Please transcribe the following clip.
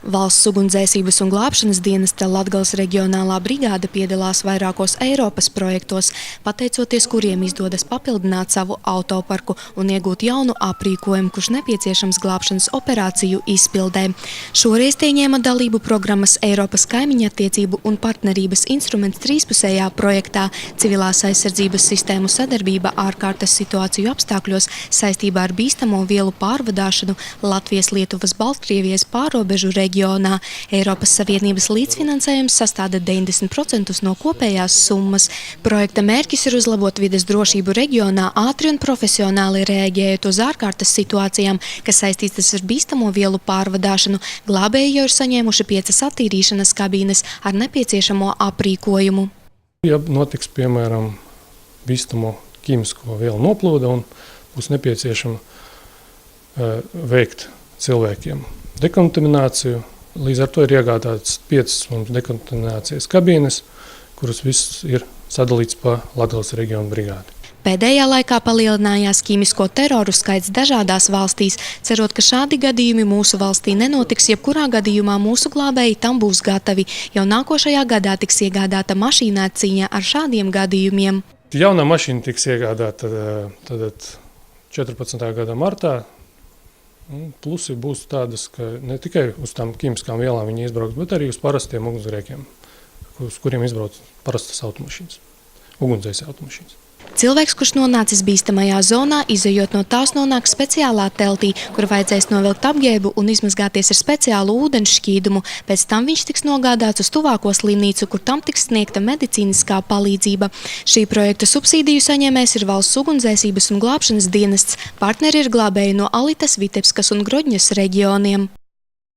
Valsts ugunsdzēsības un glābšanas dienesta Latgales reģionālā brigāde piedalās vairākos Eiropas projektos, pateicoties kuriem izdodas papildināt savu autoparku un iegūt jaunu aprīkojumu, kurš nepieciešams glābšanas operāciju izpildē. Šoreiz tie ņēma dalību programmas Eiropas kaimiņattiecību un partnerības instruments trīspusējā projektā civilās aizsardzības sistēmu sadarbība ārkārtas situāciju apstākļos saistībā ar bīstamo vielu pārvadāšanu Latvijas, Lietuvas, Baltkrievijas pārrobežu reģionā. Eiropas Savienības līdzfinansējums sastāda 90% no kopējās summas. Projekta mērķis ir uzlabot vides drošību reģionā ātri un profesionāli reaģējot uz ārkārtas situācijām, kas saistītas ar bīstamo vielu pārvadāšanu. Glābēji jau ir saņēmuši 5 attīrīšanas kabīnes ar nepieciešamo aprīkojumu. Ja notiks, piemēram, bīstamo ķīmisko vielu noplūde un būs nepieciešama veikt cilvēkiem dekontamināciju, līdz ar to ir iegādātas 5 mums dekontaminācijas kabīnes, kuras viss ir sadalīts pa Latgales reģionu brigādi. Pēdējā laikā palielinājās ķīmisko teroru skaits dažādās valstīs. Cerot, ka šādi gadījumi mūsu valstī nenotiks, jebkurā gadījumā mūsu glābēji tam būs gatavi. Jau nākošajā gadā tiks iegādāta mašīna cīņā ar šādiem gadījumiem. Jaunā mašīna tiks iegādāta tad 14. gada martā. Plusi būs tādas, ka ne tikai uz tām ķīmiskām vielām viņi izbrauks, bet arī uz parastiem ugunsgrēkiem, uz kuriem izbrauc parastas automašīnas, ugunsdzēsēju automašīnas. Cilvēks, kurš nonācis bīstamajā zonā, izejot no tās nonāks speciālā teltī, kur vajadzēs novilkt apģērbu un izmazgāties ar speciālu ūdens šķīdumu. Pēc tam viņš tiks nogādāts uz tuvāko slimnīcu, kur tam tiks sniegta medicīniskā palīdzība. Šī projekta subsīdiju saņēmējs ir Valsts ugunsdzēsības un glābšanas dienests. Partneri ir glābēji no Alitas, Vitebskas un Grodņas reģioniem.